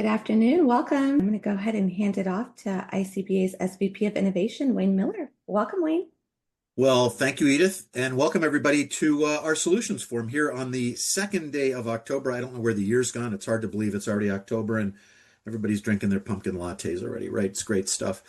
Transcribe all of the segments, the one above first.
Good afternoon. Welcome. I'm going to go ahead and hand it off to ICBA's SVP of Innovation, Wayne Miller. Welcome, Wayne. Well, thank you, Edith, and welcome everybody to our Solutions Forum here on the second day of October. I don't know where the year's gone. It's hard to believe it's already October and everybody's drinking their pumpkin lattes already, right? It's great stuff.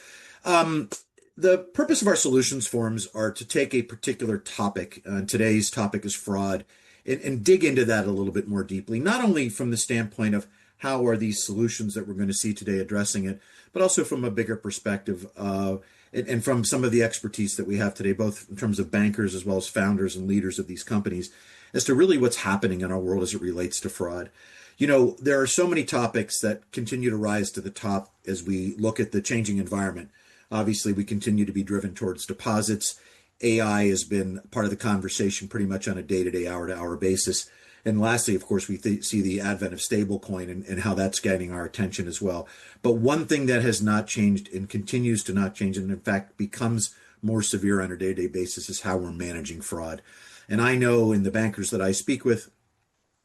The purpose of our Solutions Forums are to take a particular topic, and today's topic is fraud, and dig into that a little bit more deeply, not only from the standpoint of how are these solutions that we're going to see today addressing it, but also from a bigger perspective and from some of the expertise that we have today, both in terms of bankers as well as founders and leaders of these companies, as to really what's happening in our world as it relates to fraud. You know, there are so many topics that continue to rise to the top as we look at the changing environment. Obviously, we continue to be driven towards deposits. AI has been part of the conversation pretty much on a day-to-day, hour-to-hour basis. And lastly, of course, we see the advent of stablecoin and how that's getting our attention as well. But one thing that has not changed and continues to not change, and in fact becomes more severe on a day-to-day basis, is how we're managing fraud. And I know in the bankers that I speak with,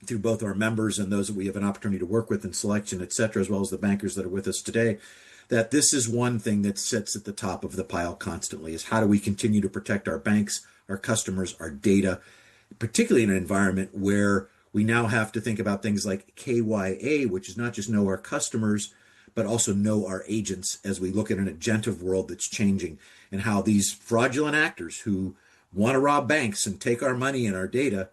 through both our members and those that we have an opportunity to work with in selection, et cetera, as well as the bankers that are with us today, that this is one thing that sits at the top of the pile constantly, is how do we continue to protect our banks, our customers, our data, particularly in an environment where we now have to think about things like KYA, which is not just know our customers, but also know our agents, as we look at an agentive world that's changing, and how these fraudulent actors who want to rob banks and take our money and our data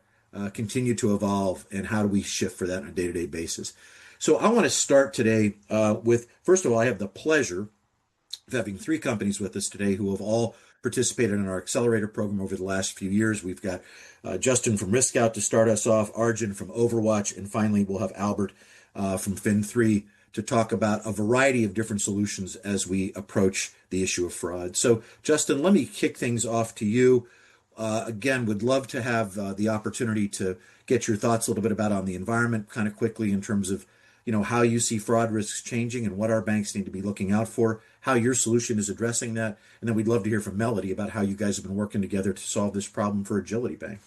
continue to evolve, and how do we shift for that on a day-to-day basis. So I want to start today with, first of all, I have the pleasure of having three companies with us today who have all participated in our accelerator program over the last few years. We've got Justin from RiskScout to start us off, Arjun from Overwatch, and finally we'll have Albert from Fin3 to talk about a variety of different solutions as we approach the issue of fraud. So Justin, let me kick things off to you. Again, would love to have the opportunity to get your thoughts a little bit about on the environment kind of quickly in terms of, you know, how you see fraud risks changing and what our banks need to be looking out for, how your solution is addressing that. And then we'd love to hear from Melodie about how you guys have been working together to solve this problem for Agility Bank.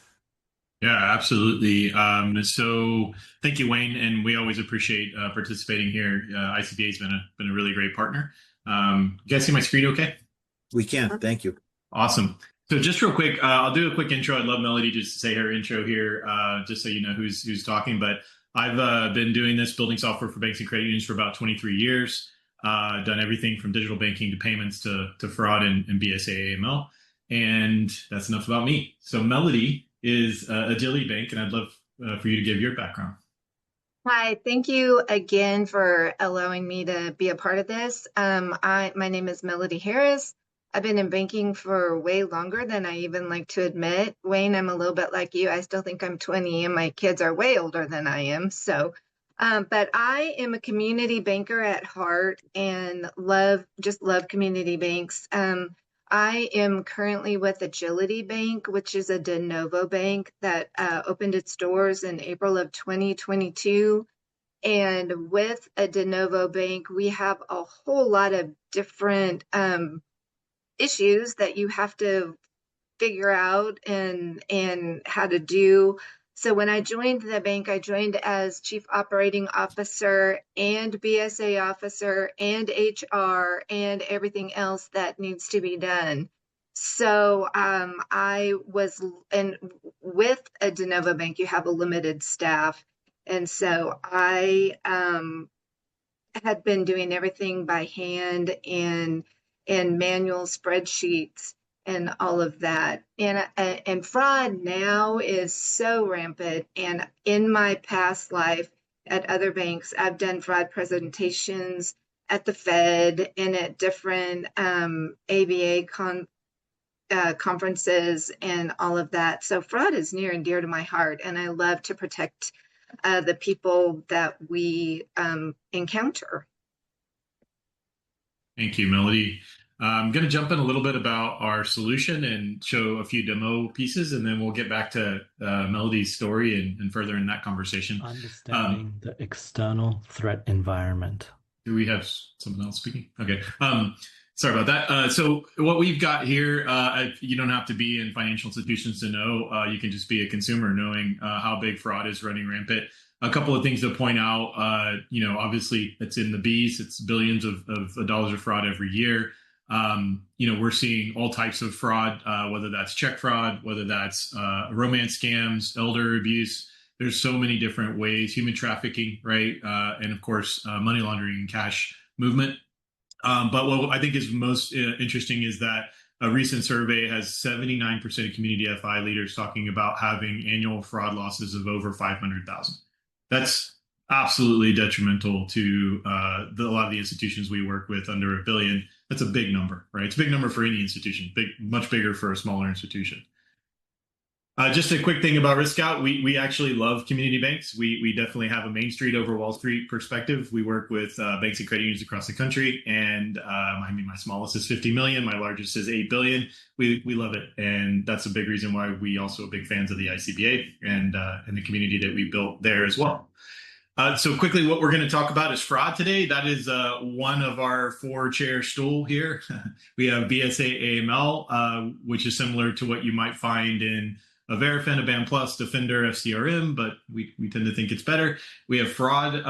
Yeah, absolutely. So thank you, Wayne. And we always appreciate participating here. ICBA has been a really great partner. You guys see my screen okay? We can. Thank you. Awesome. So just real quick, I'll do a quick intro. I'd love Melodie just to say her intro here, just so you know who's talking. But I've been doing this, building software for banks and credit unions for about 23 years. Done everything from digital banking to payments to fraud and BSA AML. And that's enough about me. So Melodie is Agility Bank, and I'd love for you to give your background. Hi, thank you again for allowing me to be a part of this. My name is Melodie Harris. I've been in banking for way longer than I even like to admit. Wayne, I'm a little bit like you. I still think I'm 20 and my kids are way older than I am. So, but I am a community banker at heart and love community banks. I am currently with Agility Bank, which is a de novo bank that opened its doors in April of 2022. And with a de novo bank, we have a whole lot of different issues that you have to figure out and how to do. So when I joined the bank, I joined as Chief Operating Officer and BSA Officer and HR and everything else that needs to be done. So I was, and with a de novo bank, you have a limited staff. And so I had been doing everything by hand and manual spreadsheets and all of that. And fraud now is so rampant. And in my past life at other banks, I've done fraud presentations at the Fed and at different ABA conferences and all of that. So fraud is near and dear to my heart, and I love to protect the people that we encounter. Thank you, Melodie. I'm going to jump in a little bit about our solution and show a few demo pieces, and then we'll get back to Melodie's story and further in that conversation. Understanding the external threat environment. Do we have someone else speaking? Okay. Sorry about that. So what we've got here, you don't have to be in financial institutions to know. You can just be a consumer knowing how big fraud is running rampant. A couple of things to point out, obviously it's in the B's, it's billions of dollars of fraud every year. We're seeing all types of fraud, whether that's check fraud, whether that's romance scams, elder abuse. There's so many different ways, human trafficking, right? And of course, money laundering and cash movement. But what I think is most interesting is that a recent survey has 79% of community FI leaders talking about having annual fraud losses of over 500,000. That's absolutely detrimental to a lot of the institutions we work with under $1 billion. That's a big number, right? It's a big number for any institution, much bigger for a smaller institution. Just a quick thing about RiskScout. We actually love community banks. We definitely have a Main Street over Wall Street perspective. We work with banks and credit unions across the country. And my smallest is 50 million. My largest is 8 billion. We love it. And that's a big reason why we also are big fans of the ICBA and the community that we built there as well. So quickly, what we're going to talk about is fraud today. That is one of our 4-chair stool here. We have BSA AML, which is similar to what you might find in a Verifin, a BAM Plus, Defender, FCRM, but we tend to think it's better. We have fraud,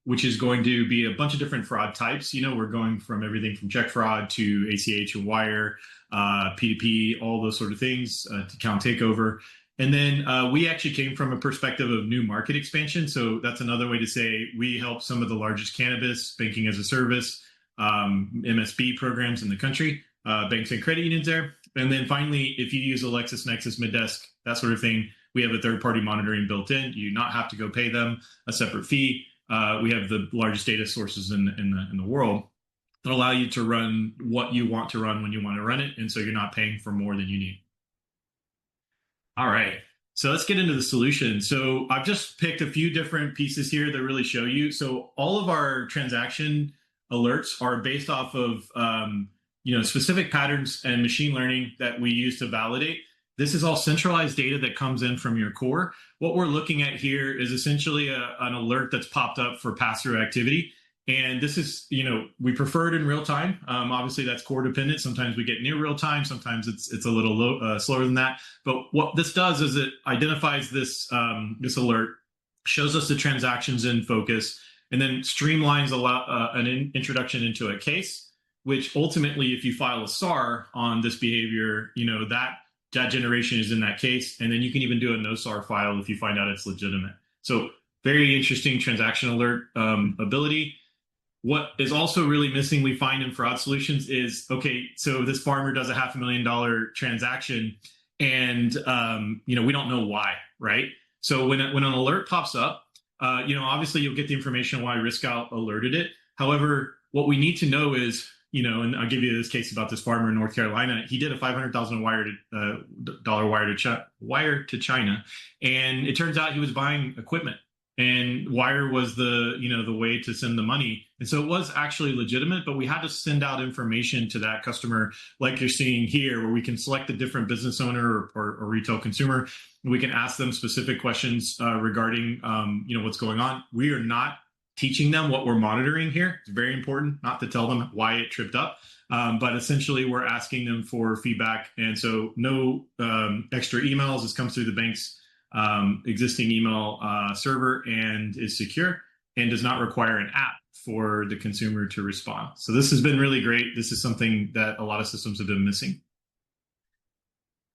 which is going to be a bunch of different fraud types. We're going from everything from check fraud to ACH and wire, P2P, all those sort of things, to account takeover. And then we actually came from a perspective of new market expansion. So that's another way to say we help some of the largest cannabis, banking as a service, MSB programs in the country, banks and credit unions there. And then finally, if you use a LexisNexis, Middesk, that sort of thing, we have a third-party monitoring built in. You do not have to go pay them a separate fee. We have the largest data sources in the world that allow you to run what you want to run when you want to run it. And so you're not paying for more than you need. All right, so let's get into the solution. So I've just picked a few different pieces here that really show you. So all of our transaction alerts are based off of specific patterns and machine learning that we use to validate. This is all centralized data that comes in from your core. What we're looking at here is essentially an alert that's popped up for pass-through activity. And this is, we prefer it in real time. Obviously, that's core dependent. Sometimes we get near real time. Sometimes it's a little slower than that. But what this does is it identifies this alert, shows us the transactions in focus, and then streamlines an introduction into a case, which ultimately, if you file a SAR on this behavior, that generation is in that case. And then you can even do a no SAR file if you find out it's legitimate. So very interesting transaction alert ability. What is also really missing, we find in fraud solutions is, okay, so this farmer does a $500,000 transaction and, we don't know why, right? So when an alert pops up, obviously you'll get the information why RiskScout alerted it. However, what we need to know is, and I'll give you this case about this farmer in North Carolina. He did a $500,000 wire to China, and it turns out he was buying equipment, and wire was the way to send the money, and so it was actually legitimate. But we had to send out information to that customer, like you're seeing here, where we can select a different business owner or retail consumer. We can ask them specific questions regarding what's going on. We are not teaching them what we're monitoring here. It's very important not to tell them why it tripped up. But essentially, we're asking them for feedback. And so no extra emails. This comes through the bank's existing email server and is secure and does not require an app for the consumer to respond. So this has been really great. This is something that a lot of systems have been missing.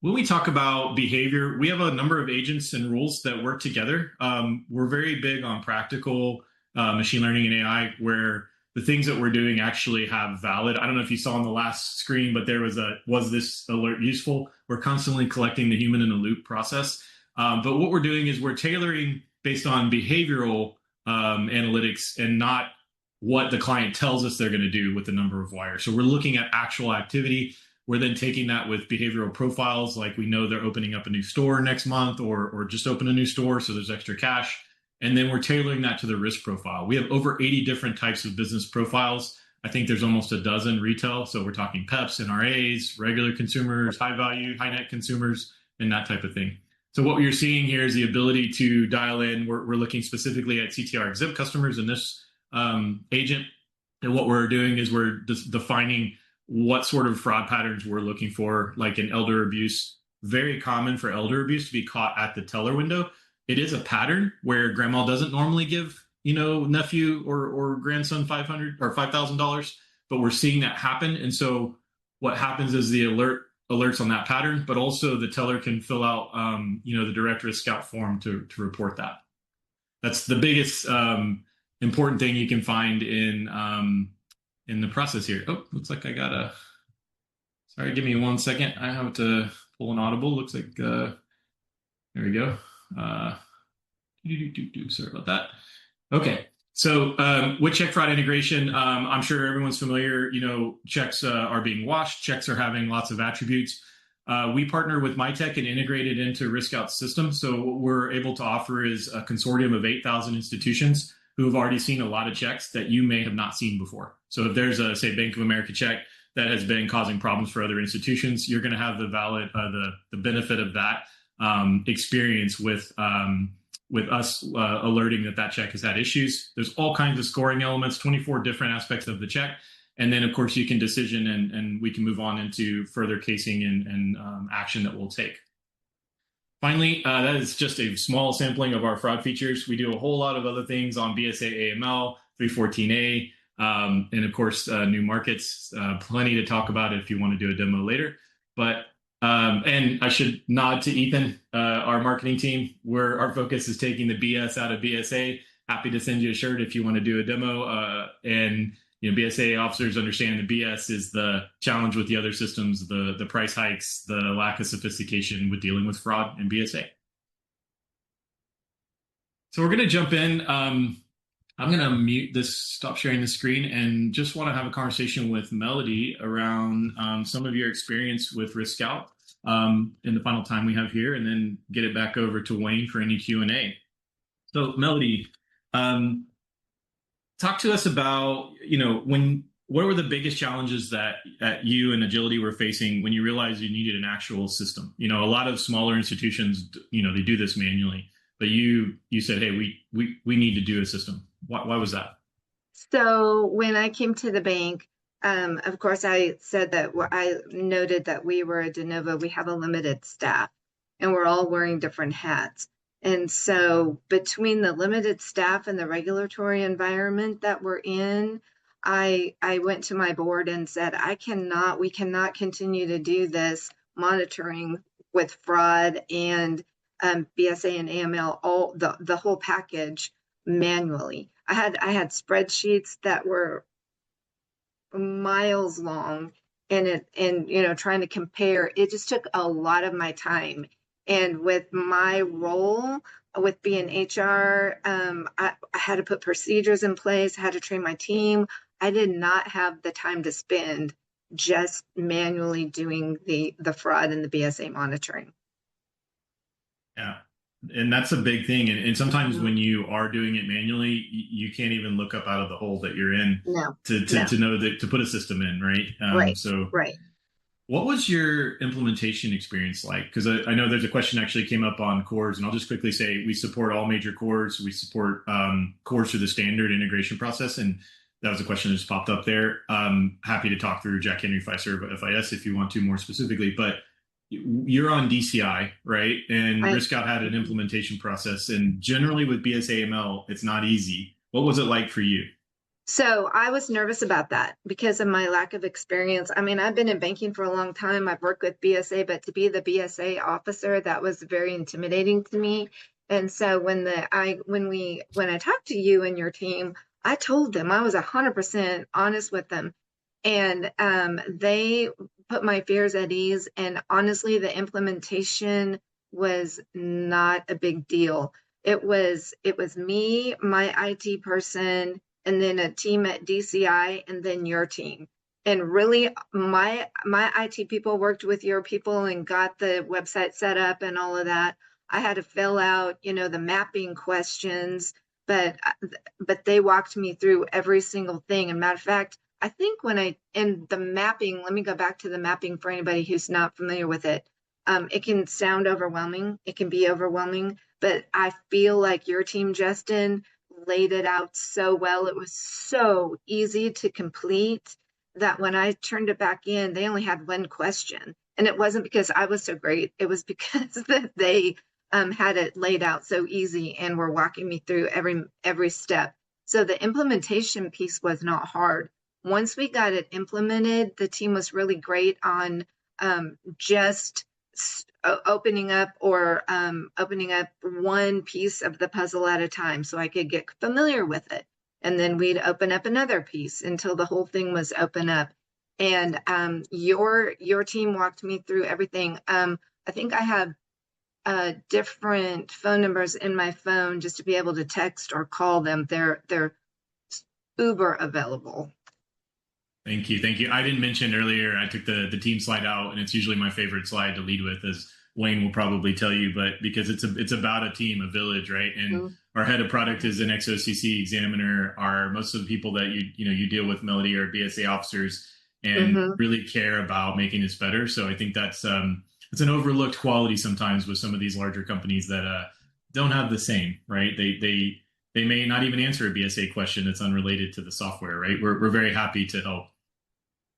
When we talk about behavior, we have a number of agents and rules that work together. We're very big on practical machine learning and AI, where the things that we're doing actually have valid. I don't know if you saw on the last screen, but there was this alert useful? We're constantly collecting the human in the loop process. But what we're doing is we're tailoring based on behavioral analytics and not what the client tells us they're going to do with the number of wires. So we're looking at actual activity. We're then taking that with behavioral profiles, like we know they're opening up a new store next month or just open a new store, so there's extra cash. And then we're tailoring that to the risk profile. We have over 80 different types of business profiles. I think there's almost a dozen retail. So we're talking PEPs, NRAs, regular consumers, high value, high net consumers, and that type of thing. So what you're seeing here is the ability to dial in. We're looking specifically at CTR exempt customers in this agent. And what we're doing is we're defining what sort of fraud patterns we're looking for, like in elder abuse. Very common for elder abuse to be caught at the teller window. it is a pattern where grandma doesn't normally give, nephew or grandson 500 or $5,000, but we're seeing that happen. And so what happens is the alerts on that pattern, but also the teller can fill out, the direct RiskScout form to report that. That's the biggest important thing you can find in the process here. Oh, looks like I got sorry, give me 1 second. I have to pull an audible. Looks like, there we go. Sorry about that. Okay. So with check fraud integration, I'm sure everyone's familiar, checks are being washed, checks are having lots of attributes. We partner with MyTech and integrate it into RiskScout's system. So what we're able to offer is a consortium of 8,000 institutions who have already seen a lot of checks that you may have not seen before. So if there's a, say, Bank of America check that has been causing problems for other institutions, you're going to have the benefit of that experience with us alerting that check has had issues. There's all kinds of scoring elements, 24 different aspects of the check. And then, of course, you can decision and we can move on into further casing and action that we'll take. Finally, that is just a small sampling of our fraud features. We do a whole lot of other things on BSA AML, 314A, and of course, new markets. Plenty to talk about if you want to do a demo later. But and I should nod to Ethan, our marketing team, where our focus is taking the BS out of BSA. Happy to send you a shirt if you want to do a demo. And BSA officers understand the BS is the challenge with the other systems, the price hikes, the lack of sophistication with dealing with fraud in BSA. So we're going to jump in. I'm going to mute this, stop sharing the screen, and just want to have a conversation with Melodie around some of your experience with RiskScout in the final time we have here, and then get it back over to Wayne for any Q&A. So Melodie, talk to us about, what were the biggest challenges that you and Agility were facing when you realized you needed an actual system? A lot of smaller institutions, they do this manually, but you said, hey, we need to do a system. Why was that? So when I came to the bank, of course, I said that I noted that we were a de novo. We have a limited staff, and we're all wearing different hats. And so between the limited staff and the regulatory environment that we're in, I went to my board and said, we cannot continue to do this monitoring with fraud and BSA and AML, all the whole package manually. I had spreadsheets that were miles long, and trying to compare, it just took a lot of my time. And with my role with being HR, I had to put procedures in place, I had to train my team. I did not have the time to spend just manually doing the fraud and the BSA monitoring. Yeah. And that's a big thing. And sometimes when you are doing it manually, you can't even look up out of the hole that you're in to know that to put a system in, right? Right. What was your implementation experience like? Because I know there's a question actually came up on cores, and I'll just quickly say we support all major cores. We support cores through the standard integration process, and that was a question that just popped up there. Happy to talk through Jack Henry, Fischer, FIS if you want to more specifically, but you're on DCI, right? And RiskScout had an implementation process, and generally with BSA/AML, it's not easy. What was it like for you? So I was nervous about that because of my lack of experience. I mean, I've been in banking for a long time. I've worked with BSA, but to be the BSA officer, that was very intimidating to me. And so when I talked to you and your team, I told them, I was 100% honest with them. And they put my fears at ease. And honestly, the implementation was not a big deal. It was me, my IT person, and then a team at DCI, and then your team. And really, my IT people worked with your people and got the website set up and all of that. I had to fill out, the mapping questions, but they walked me through every single thing. And matter of fact, I think in the mapping, let me go back to the mapping for anybody who's not familiar with it. It can sound overwhelming. It can be overwhelming, but I feel like your team, Justin, laid it out so well. It was so easy to complete that when I turned it back in, they only had one question. And it wasn't because I was so great. It was because that they had it laid out so easy and were walking me through every step. So the implementation piece was not hard. Once we got it implemented, the team was really great on just opening up one piece of the puzzle at a time so I could get familiar with it. And then we'd open up another piece until the whole thing was open up. And your team walked me through everything. I think I have different phone numbers in my phone just to be able to text or call them. They're uber available. Thank you. Thank you. I didn't mention earlier, I took the team slide out, and it's usually my favorite slide to lead with, as Wayne will probably tell you, but because it's about a team, a village, right? And our head of product is an ex-OCC examiner. Most of the people that you deal with, Melodie, are BSA officers and really care about making this better. So I think that's it's an overlooked quality sometimes with some of these larger companies that don't have the same, right? They may not even answer a BSA question that's unrelated to the software, right? We're very happy to help.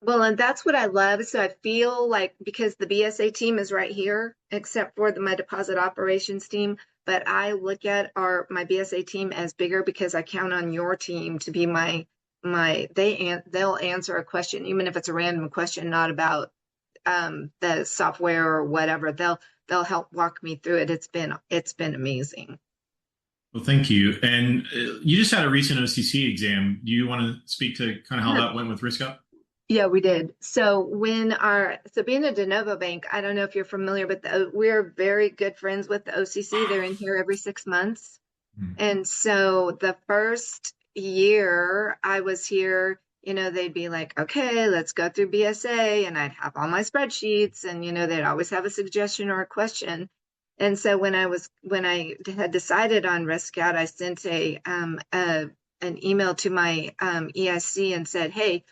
Well, and that's what I love. So I feel like, because the BSA team is right here, except for my deposit operations team, but I look at my BSA team as bigger because I count on your team to be they'll answer a question, even if it's a random question, not about the software or whatever. They'll help walk me through it. It's been amazing. Well, thank you. And you just had a recent OCC exam. Do you want to speak to kind of how that went with RiskScout? Yeah, we did. So being a de novo bank, I don't know if you're familiar, but we're very good friends with the OCC. They're in here every 6 months. And so the first year I was here, they'd be like, okay, let's go through BSA. And I'd have all my spreadsheets, and, they'd always have a suggestion or a question. And so when I had decided on RiskScout, I sent an email to my ESC and said, hey,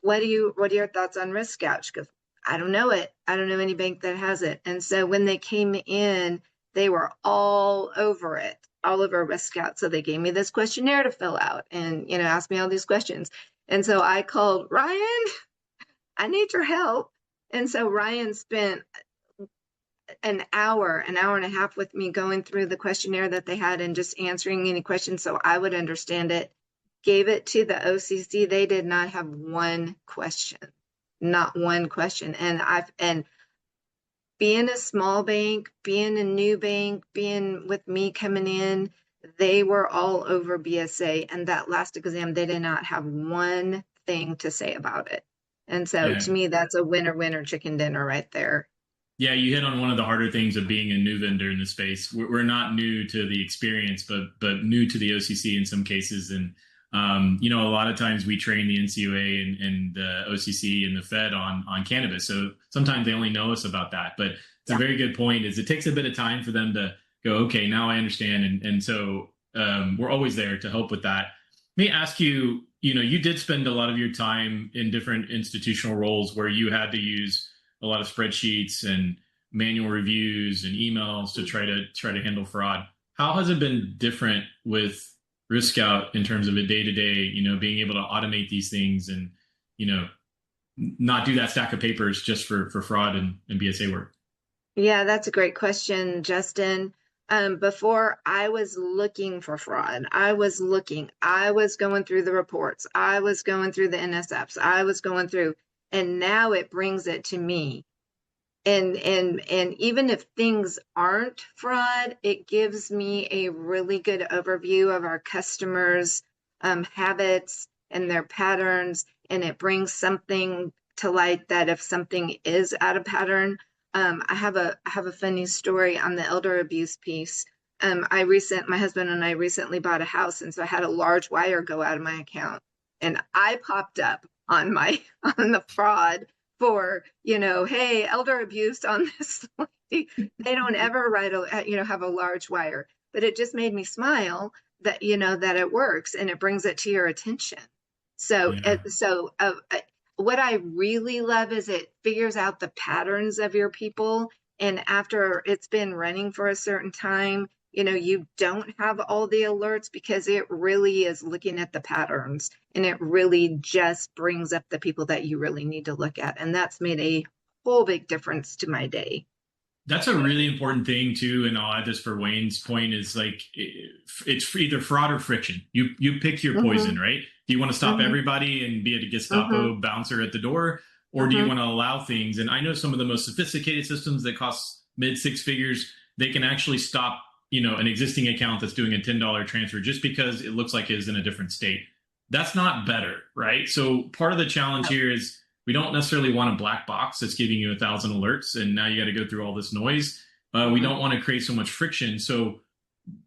what are your thoughts on RiskScout? She goes, I don't know it. I don't know any bank that has it. And so when they came in, they were all over it, all over RiskScout. So they gave me this questionnaire to fill out and, asked me all these questions. And so I called Ryan, I need your help. And so Ryan spent an hour and a half with me going through the questionnaire that they had and just answering any questions so I would understand it. Gave it to the OCC. They did not have one question, not one question. And being a small bank, being a new bank, being with me coming in, they were all over BSA. And that last exam, they did not have one thing to say about it. And so to me, that's a winner chicken dinner right there. Yeah, you hit on one of the harder things of being a new vendor in the space. We're not new to the experience, but new to the OCC in some cases. And a lot of times we train the NCUA and the OCC and the Fed on cannabis. So sometimes they only know us about that. But it's a very good point, is it takes a bit of time for them to go, okay, now I understand. And so we're always there to help with that. Let me ask you, you did spend a lot of your time in different institutional roles where you had to use a lot of spreadsheets and manual reviews and emails to try to handle fraud. How has it been different with RiskScout in terms of a day-to-day, being able to automate these things and, not do that stack of papers just for fraud and BSA work? Yeah, that's a great question, Justin. Before, I was looking for fraud. I was going through the reports. I was going through the NSFs. And now it brings it to me. And even if things aren't fraud, it gives me a really good overview of our customers' habits and their patterns, and it brings something to light that if something is out of pattern. I have a funny story on the elder abuse piece. My husband and I recently bought a house, and so I had a large wire go out of my account, and I popped up on the fraud for, hey, elder abuse on this lady. They don't ever have a large wire, but it just made me smile that, that it works and it brings it to your attention. So, what I really love is it figures out the patterns of your people. And after it's been running for a certain time, you don't have all the alerts because it really is looking at the patterns, and it really just brings up the people that you really need to look at. And that's made a whole big difference to my day. That's a really important thing too, and I'll add this for Wayne's point is like it's either fraud or friction. You pick your poison, Mm-hmm. right? Do you want to stop Mm-hmm. everybody and be a Mm-hmm. Gestapo bouncer at the door, or do you Mm-hmm. want to allow things? And I know some of the most sophisticated systems that cost mid six figures, they can actually stop, an existing account that's doing a $10 transfer just because it looks like it is in a different state. That's not better, right? So part of the challenge here is we don't necessarily want a black box that's giving you 1,000 alerts and now you got to go through all this noise. We don't want to create so much friction. So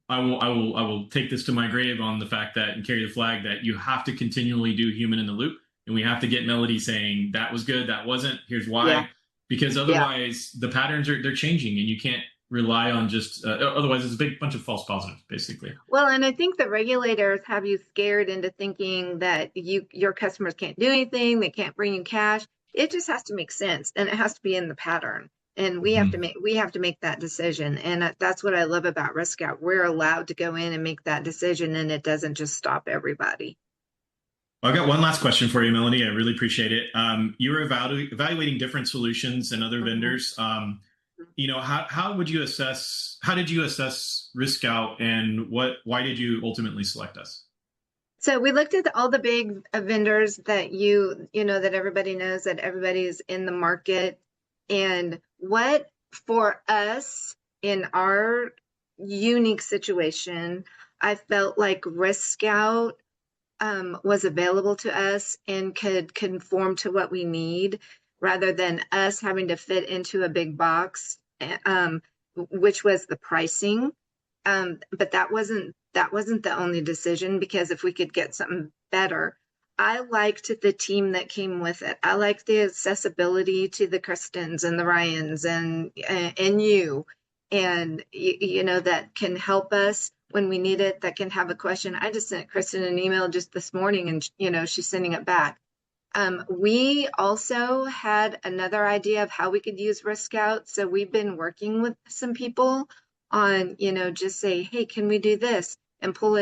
I will take this to my grave on the fact that and carry the flag that you have to continually do human in the loop, and we have to get Melodie saying that was good, that wasn't. Here's why, Yeah. because Yeah. otherwise the patterns they're changing, and you can't rely on just otherwise it's a big bunch of false positives, basically. Well, and I think the regulators have you scared into thinking that your customers can't do anything, they can't bring you cash. It just has to make sense, and it has to be in the pattern. And we have to make that decision. And that's what I love about RiskScout. We're allowed to go in and make that decision, and it doesn't just stop everybody. Well, I've got one last question for you, Melanie. I really appreciate it. You were evaluating different solutions and other vendors. How would you assess? How did you assess RiskScout, and why did you ultimately select us? So we looked at all the big vendors that that everybody knows, that everybody is in the market, and what for us in our unique situation, I felt like RiskScout was available to us and could conform to what we need rather than us having to fit into a big box, which was the pricing. But that wasn't the only decision, because if we could get something better, I liked the team that came with it. I liked the accessibility to the Kristens and the Ryans and you, and that can help us when we need it, that can have a question. I just sent Kristen an email just this morning, and she's sending it back. We also had another idea of how we could use RiskScout. So we've been working with some people on, just say, hey, can we do this? And pull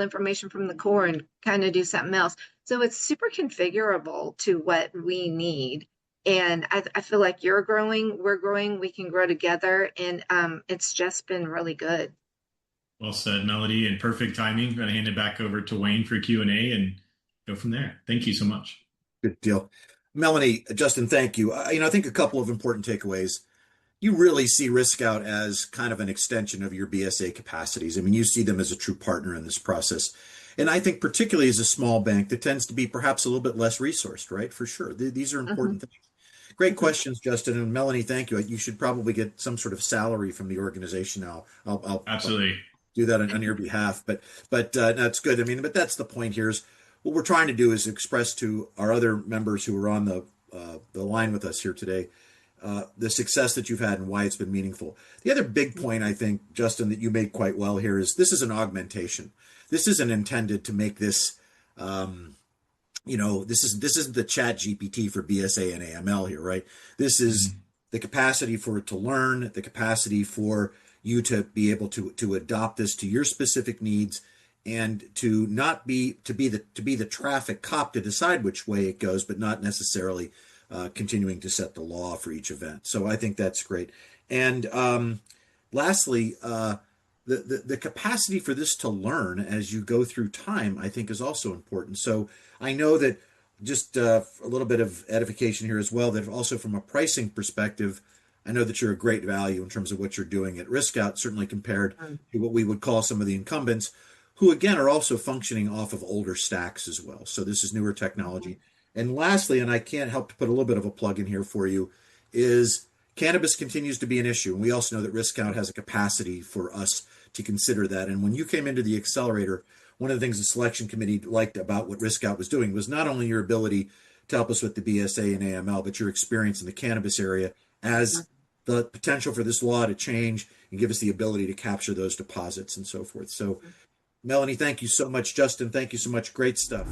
information from the core and kind of do something else. So it's super configurable to what we need. And I feel like you're growing, we're growing, we can grow together. And it's just been really good. Well said, Melodie, and perfect timing. I'm going to hand it back over to Wayne for Q&A and go from there. Thank you so much. Good deal. Melanie, Justin, thank you. I think a couple of important takeaways. You really see RiskScout as kind of an extension of your BSA capacities. I mean, you see them as a true partner in this process. And I think particularly as a small bank that tends to be perhaps a little bit less resourced, right? For sure. These are important things. Great questions, Justin. And Melanie, thank you. You should probably get some sort of salary from the organization now. Absolutely. Do that on your behalf. But that's good. I mean, but that's the point here is what we're trying to do is express to our other members who are on the line with us here today the success that you've had and why it's been meaningful. The other big point, I think, Justin, that you made quite well here is this is an augmentation. This isn't intended to make this, this isn't the Chat GPT for BSA and AML here, right? This is the capacity for it to learn, the capacity for you to be able to adopt this to your specific needs, and to be the traffic cop to decide which way it goes, but not necessarily continuing to set the law for each event. So I think that's great. And lastly, the capacity for this to learn as you go through time, I think, is also important. So I know that just a little bit of edification here as well, that also from a pricing perspective, I know that you're a great value in terms of what you're doing at RiskScout, certainly compared to what we would call some of the incumbents, who again are also functioning off of older stacks as well. So this is newer technology. And lastly, and I can't help to put a little bit of a plug in here for you, is cannabis continues to be an issue. And we also know that RiskScout has a capacity for us to consider that. And when you came into the accelerator, one of the things the selection committee liked about what RiskScout was doing was not only your ability to help us with the BSA and AML, but your experience in the cannabis area as the potential for this law to change and give us the ability to capture those deposits and so forth. So, Melanie, thank you so much. Justin, thank you so much. Great stuff.